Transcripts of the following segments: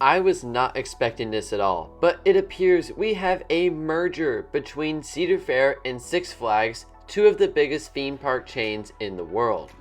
I was not expecting this at all, but it appears we have a merger between Cedar Fair and Six Flags, two of the biggest theme park chains in the world.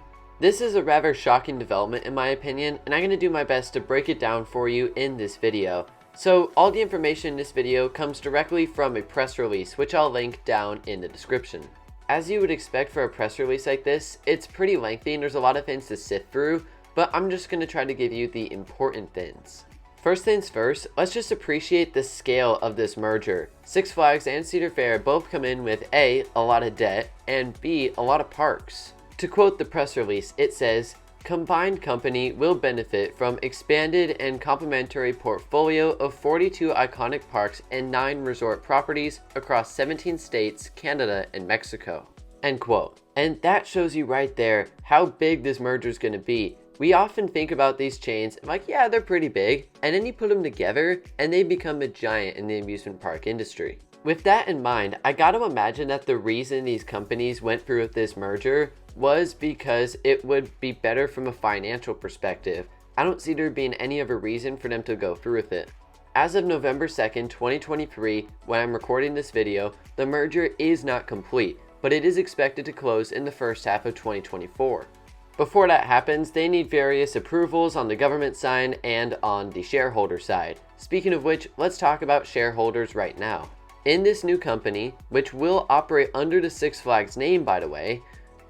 This is a rather shocking development in my opinion, and I'm going to do my best to break it down for you in this video. So all the information in this video comes directly from a press release, which I'll link down in the description. As you would expect for a press release like this, it's pretty lengthy and there's a lot of things to sift through, but I'm just going to try to give you the important things. First things first, let's just appreciate the scale of this merger. Six Flags and Cedar Fair both come in with A, a lot of debt, and B, a lot of parks. To quote the press release, it says, "Combined company will benefit from expanded and complementary portfolio of 42 iconic parks and 9 resort properties across 17 states, Canada, and Mexico." End quote. And that shows you right there how big this merger is going to be. We often think about these chains and like, yeah, they're pretty big, and then you put them together and they become a giant in the amusement park industry. With that in mind, I gotta imagine that the reason these companies went through with this merger was because it would be better from a financial perspective. I don't see there being any other reason for them to go through with it. As of November 2nd, 2023, when I'm recording this video, the merger is not complete, but it is expected to close in the first half of 2024. Before that happens, they need various approvals on the government side and on the shareholder side. Speaking of which, let's talk about shareholders right now. In this new company, which will operate under the Six Flags name by the way,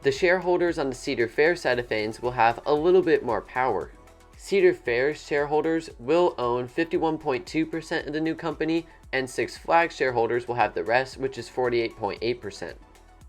the shareholders on the Cedar Fair side of things will have a little bit more power. Cedar Fair's shareholders will own 51.2% of the new company, and Six Flags shareholders will have the rest, which is 48.8%.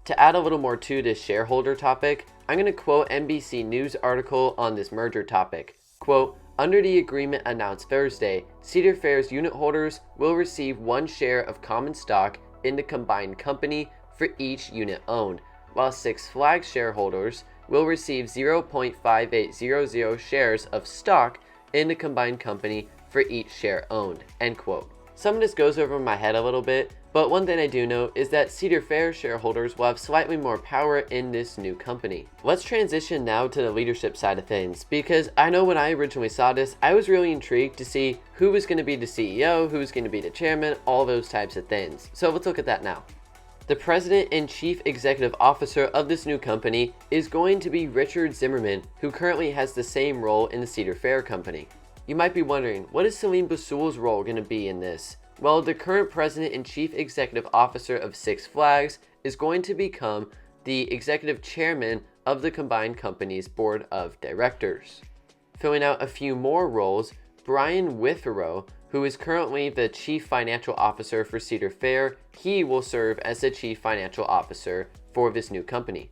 To add a little more to this shareholder topic, I'm going to quote NBC News article on this merger topic. Quote, "Under the agreement announced Thursday, Cedar Fair's unit holders will receive 1 share of common stock in the combined company for each unit owned, while Six Flags shareholders will receive 0.5800 shares of stock in the combined company for each share owned." End quote. Some of this goes over my head a little bit, but one thing I do know is that Cedar Fair shareholders will have slightly more power in this new company. Let's transition now to the leadership side of things, because I know when I originally saw this, I was really intrigued to see who was going to be the CEO, who was going to be the chairman, all those types of things. So let's look at that now. The president and chief executive officer of this new company is going to be Richard Zimmerman, who currently has the same role in the Cedar Fair company. You might be wondering, what is Celine Basul's role going to be in this? Well, the current president and chief executive officer of Six Flags is going to become the executive chairman of the combined company's board of directors. Filling out a few more roles, Brian Witherow, who is currently the chief financial officer for Cedar Fair, he will serve as the chief financial officer for this new company.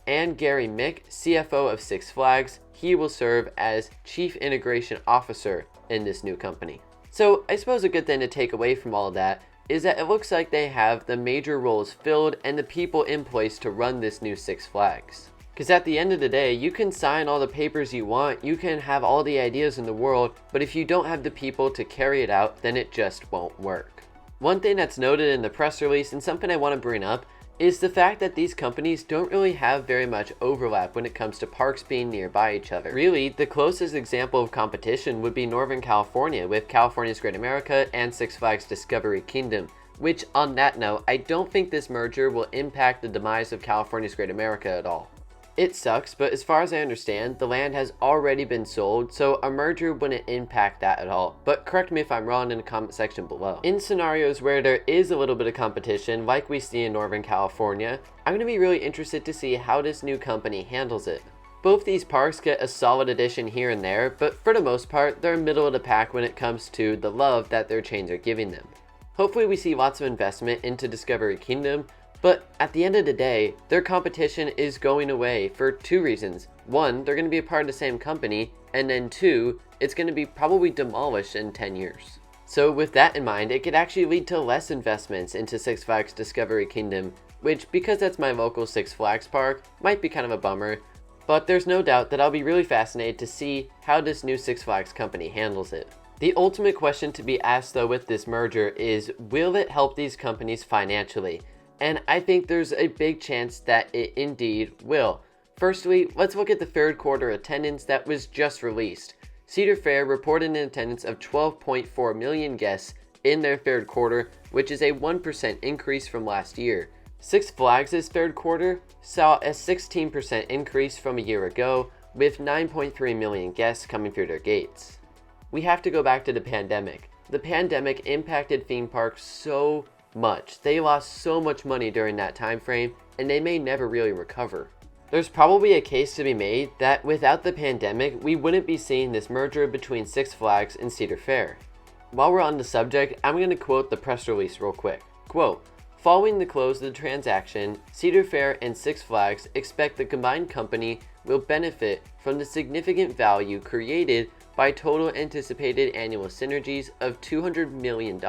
And Gary Mick, CFO of Six Flags, he will serve as chief integration officer in this new company. So I suppose a good thing to take away from all of that is that it looks like they have the major roles filled and the people in place to run this new Six Flags. Because at the end of the day, you can sign all the papers you want, you can have all the ideas in the world, but if you don't have the people to carry it out, then it just won't work. One thing that's noted in the press release, and something I want to bring up, is the fact that these companies don't really have very much overlap when it comes to parks being nearby each other. Really, the closest example of competition would be Northern California with California's Great America and Six Flags Discovery Kingdom, which on that note, I don't think this merger will impact the demise of California's Great America at all. It sucks, but as far as I understand, the land has already been sold, so a merger wouldn't impact that at all. But correct me if I'm wrong in the comment section below. In scenarios where there is a little bit of competition, like we see in Northern California, I'm going to be really interested to see how this new company handles it. Both these parks get a solid addition here and there, but for the most part, they're middle of the pack when it comes to the love that their chains are giving them. Hopefully we see lots of investment into Discovery Kingdom, but at the end of the day, their competition is going away for 2 reasons. 1, they're going to be a part of the same company, and then 2, it's going to be probably demolished in 10 years. So with that in mind, it could actually lead to less investments into Six Flags Discovery Kingdom, which, because that's my local Six Flags park, might be kind of a bummer, but there's no doubt that I'll be really fascinated to see how this new Six Flags company handles it. The ultimate question to be asked though with this merger is, will it help these companies financially? And I think there's a big chance that it indeed will. Firstly, let's look at the third quarter attendance that was just released. Cedar Fair reported an attendance of 12.4 million guests in their third quarter, which is a 1% increase from last year. Six Flags' third quarter saw a 16% increase from a year ago, with 9.3 million guests coming through their gates. We have to go back to the pandemic. The pandemic impacted theme parks so much. They lost so much money during that time frame, and they may never really recover. There's probably a case to be made that without the pandemic, we wouldn't be seeing this merger between Six Flags and Cedar Fair. While we're on the subject, I'm going to quote the press release real quick. Quote, "Following the close of the transaction, Cedar Fair and Six Flags expect the combined company will benefit from the significant value created by total anticipated annual synergies of $200 million.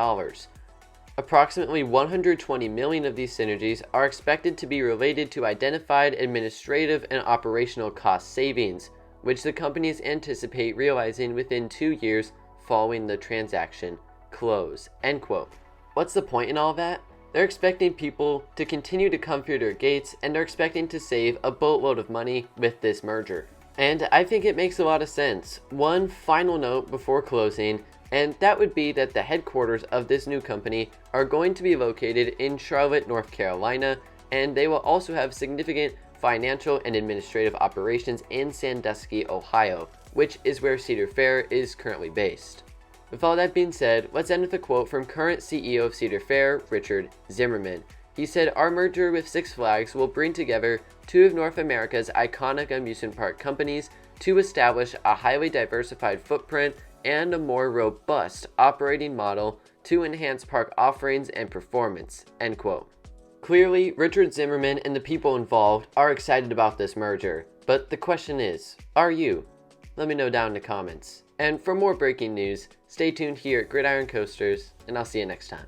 Approximately $120 million of these synergies are expected to be related to identified administrative and operational cost savings, which the companies anticipate realizing within 2 years following the transaction close." End quote. What's the point in all that? They're expecting people to continue to come through their gates, and they're expecting to save a boatload of money with this merger. And I think it makes a lot of sense. One final note before closing, and that would be that the headquarters of this new company are going to be located in Charlotte, North Carolina, and they will also have significant financial and administrative operations in Sandusky, Ohio, which is where Cedar Fair is currently based. With all that being said, let's end with a quote from current CEO of Cedar Fair, Richard Zimmerman. He said, "Our merger with Six Flags will bring together two of North America's iconic amusement park companies to establish a highly diversified footprint and a more robust operating model to enhance park offerings and performance." End quote. Clearly, Richard Zimmerman and the people involved are excited about this merger, but the question is, are you? Let me know down in the comments. And for more breaking news, stay tuned here at Gridiron Coasters, and I'll see you next time.